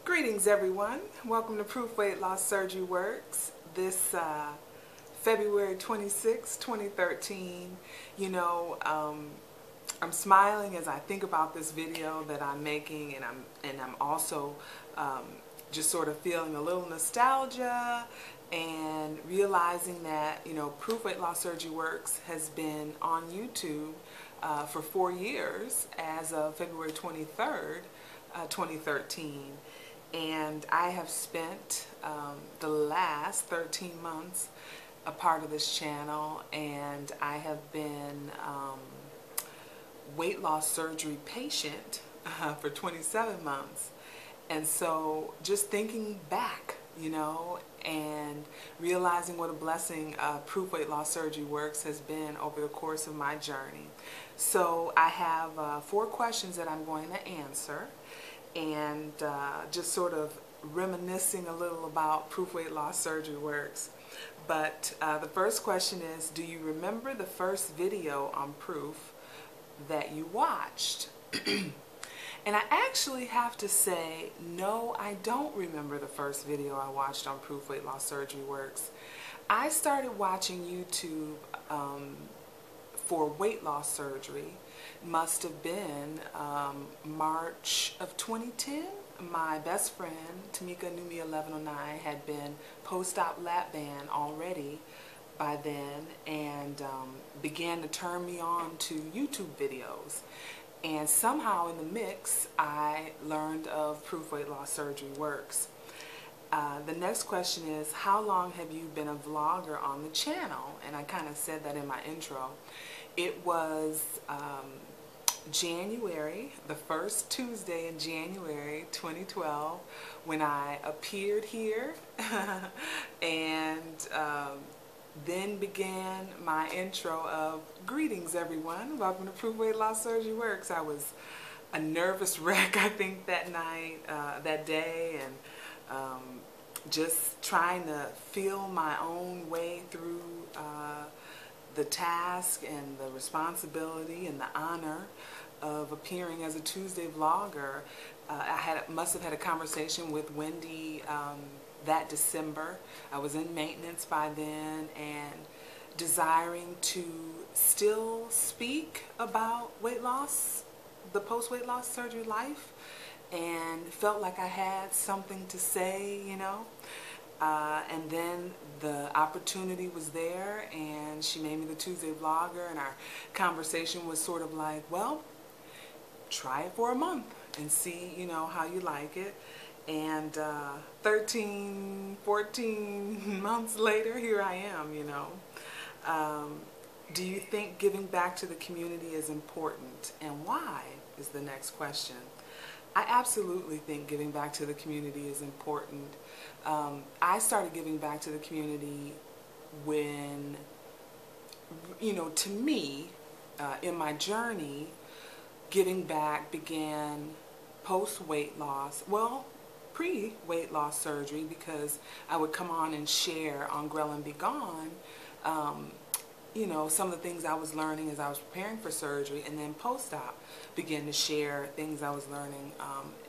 Greetings everyone. Welcome to Proof Weight Loss Surgery Works. This February 26, 2013. I'm smiling as I think about this video that I'm making, and I'm also just sort of feeling a little nostalgia and realizing that Proof Weight Loss Surgery Works has been on YouTube for 4 years as of February 23rd, 2013. And I have spent the last 13 months a part of this channel, and I have been weight loss surgery patient for 27 months. And so just thinking back, and realizing what a blessing Proof Weight Loss Surgery Works has been over the course of my journey. So I have 4 questions that I'm going to answer, and just sort of reminiscing a little about Proof Weight Loss Surgery Works. But the first question is, do you remember the first video on Proof that you watched? And I actually have to say, no, I don't remember the first video I watched on Proof Weight Loss Surgery Works. I started watching YouTube for weight loss surgery. Must have been March of 2010. My best friend, Tamika Numi 1109, had been post-op lap band already by then, and began to turn me on to YouTube videos. And somehow in the mix, I learned of Proof Weight Loss Surgery Works. The next question is, how long have you been a vlogger on the channel? And I kind of said that in my intro. It was January, the first Tuesday in January 2012, when I appeared here and then began my intro of greetings everyone, welcome to Proof Weight Loss Surgery Works. I was a nervous wreck, I think, that night, that day, and just trying to feel my own way through the task and the responsibility and the honor of appearing as a Tuesday vlogger. I must have had a conversation with Wendy that December. I was in maintenance by then and desiring to still speak about weight loss, the post-weight loss surgery life, and felt like I had something to say, and then the opportunity was there, and she made me the Tuesday vlogger, and our conversation was sort of like, well, try it for a month and see, how you like it. And 13, 14 months later, here I am, Do you think giving back to the community is important, and why is the next question. I absolutely think giving back to the community is important. I started giving back to the community when, to me, in my journey, giving back began post-weight loss, well, pre-weight loss surgery, because I would come on and share on Grill and Be Gone, some of the things I was learning as I was preparing for surgery, and then post-op began to share things I was learning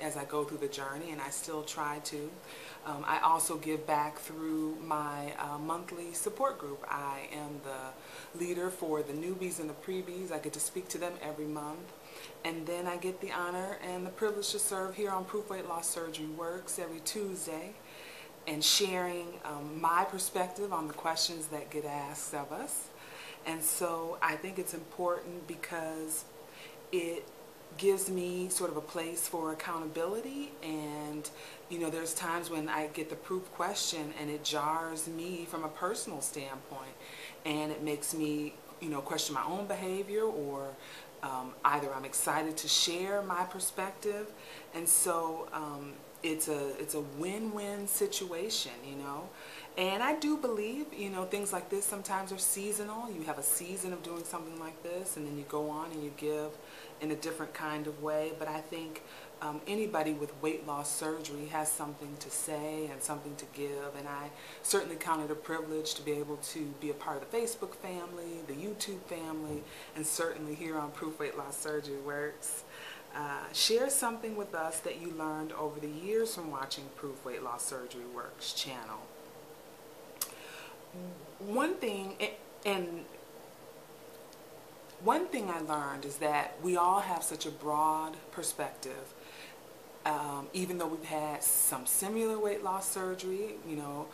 as I go through the journey, and I still try to. I also give back through my monthly support group. I am the leader for the newbies and the preebies. I get to speak to them every month. And then I get the honor and the privilege to serve here on Proof Weight Loss Surgery Works every Tuesday, and sharing my perspective on the questions that get asked of us. And so I think it's important because it gives me sort of a place for accountability, and there's times when I get the proof question and it jars me from a personal standpoint, and it makes me question my own behavior, or either I'm excited to share my perspective, and so it's a win-win situation, And I do believe, things like this sometimes are seasonal. You have a season of doing something like this, and then you go on and you give in a different kind of way. But I think anybody with weight loss surgery has something to say and something to give, and I certainly count it a privilege to be able to be a part of the Facebook family, the YouTube family, and certainly here on Proof Weight Loss Surgery Works. share something with us that you learned over the years from watching Proof Weight Loss Surgery Works channel. One thing I learned is that we all have such a broad perspective. Even though we've had some similar weight loss surgery, you know,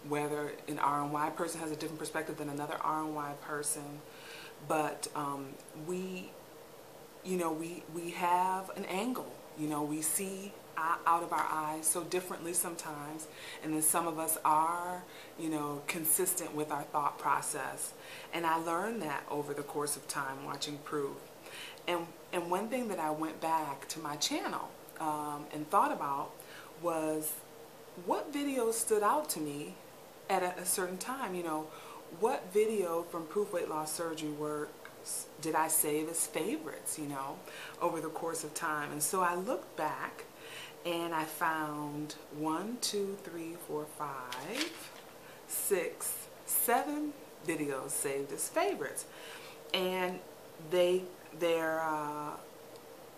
whether an R&Y person has a different perspective than another R&Y person, but we have an angle. You know, we see out of our eyes so differently sometimes, and then some of us are, you know, consistent with our thought process. And I learned that over the course of time watching Proof. And one thing that I went back to my channel and thought about was what videos stood out to me at a certain time. You know, what video from Proof Weight Loss Surgery Works did I save as favorites, you know, over the course of time. And so I looked back and I found 1, 2, 3, 4, 5, 6, 7 videos saved as favorites. And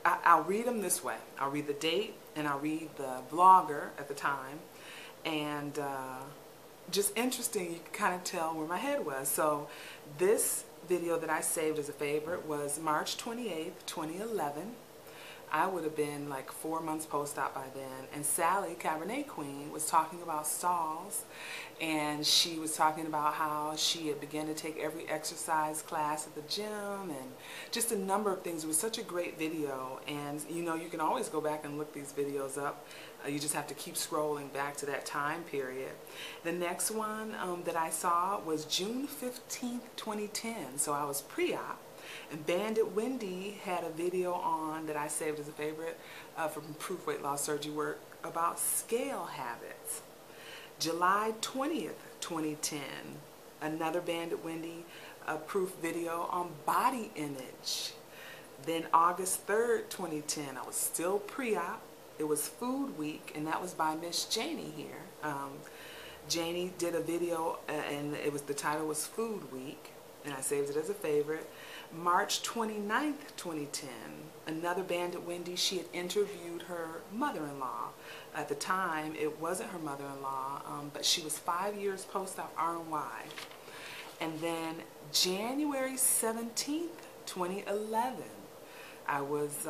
I'll read them this way. I'll read the date and I'll read the vlogger at the time, and just interesting, you can kind of tell where my head was. So this video that I saved as a favorite was March 28th, 2011. I would have been like 4 months post-op by then, and Sally, Cabernet Queen, was talking about stalls, and she was talking about how she had begun to take every exercise class at the gym, and just a number of things. It was such a great video, and you know, you can always go back and look these videos up. You just have to keep scrolling back to that time period. The next one that I saw was June 15th, 2010, so I was pre-op. And Bandit Wendy had a video on that I saved as a favorite from Proof Weight Loss Surgery Work about scale habits. July 20th, 2010, another Bandit Wendy Proof video on body image. Then August 3rd, 2010, I was still pre-op. It was Food Week, and that was by Miss Janie here. Janie did a video, and the title was Food Week, and I saved it as a favorite. March 29th, 2010, another Bandit Wendy. She had interviewed her mother-in-law. At the time, it wasn't her mother-in-law, but she was 5 years post-op R&Y. And then January 17th, 2011, I was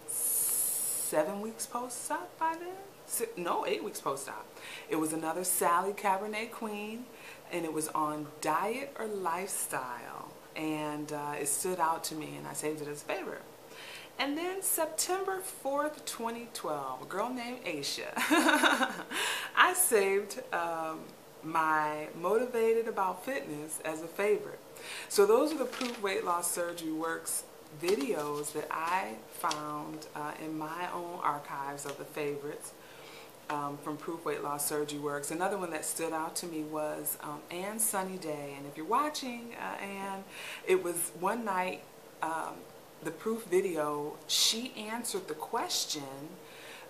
7 weeks post-op by then? No, 8 weeks post-op. It was another Sally, Cabernet Queen, and it was on diet or lifestyle. And it stood out to me, and I saved it as a favorite. And then September 4th, 2012, a girl named Aisha. I saved my Motivated About Fitness as a favorite. So those are the Proof Weight Loss Surgery Works videos that I found in my own archives of the favorites from Proof Weight Loss Surgery Works. Another one that stood out to me was Ann Sunny Day. And if you're watching, Ann, it was one night, the Proof video, she answered the question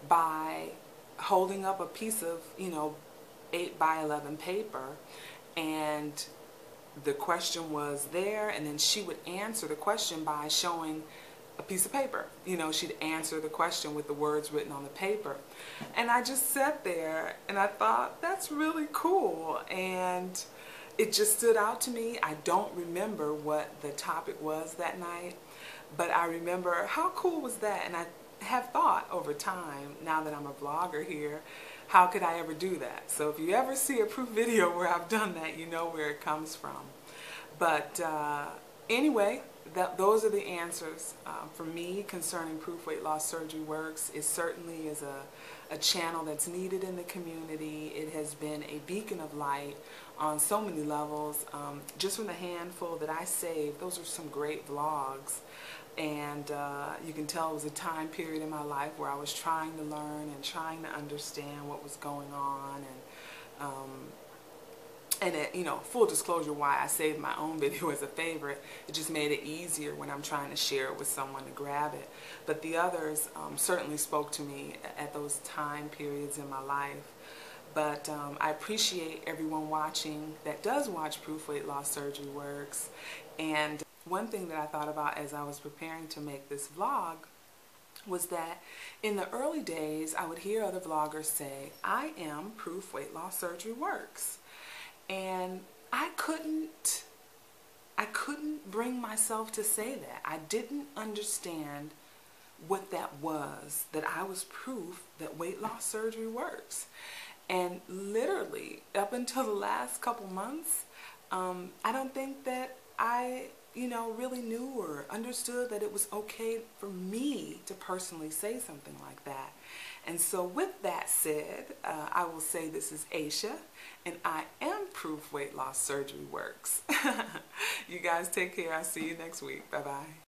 by holding up a piece of, 8 by 11 paper, and the question was there, and then she would answer the question by showing a piece of paper. She'd answer the question with the words written on the paper. And I just sat there and I thought, that's really cool. And it just stood out to me. I don't remember what the topic was that night, but I remember how cool was that. And I have thought over time, now that I'm a vlogger here, how could I ever do that? So if you ever see a Proof video where I've done that, you know where it comes from. But anyway, those are the answers for me concerning Proof Weight Loss Surgery Works. It certainly is a channel that's needed in the community. It has been a beacon of light on so many levels. Just from the handful that I saved, those are some great vlogs. And you can tell it was a time period in my life where I was trying to learn and trying to understand what was going on. And full disclosure, why I saved my own video as a favorite, it just made it easier when I'm trying to share it with someone to grab it. But the others certainly spoke to me at those time periods in my life. But I appreciate everyone watching that does watch Proof Weight Loss Surgery Works. And one thing that I thought about as I was preparing to make this vlog was that in the early days, I would hear other vloggers say, I am proof weight loss surgery works. And I couldn't bring myself to say that. I didn't understand what that was, that I was proof that weight loss surgery works. And literally, up until the last couple months, I don't think that I really knew or understood that it was okay for me to personally say something like that. And so with that said, I will say this is Aisha, and I am proof weight loss surgery works. You guys take care. I'll see you next week. Bye-bye.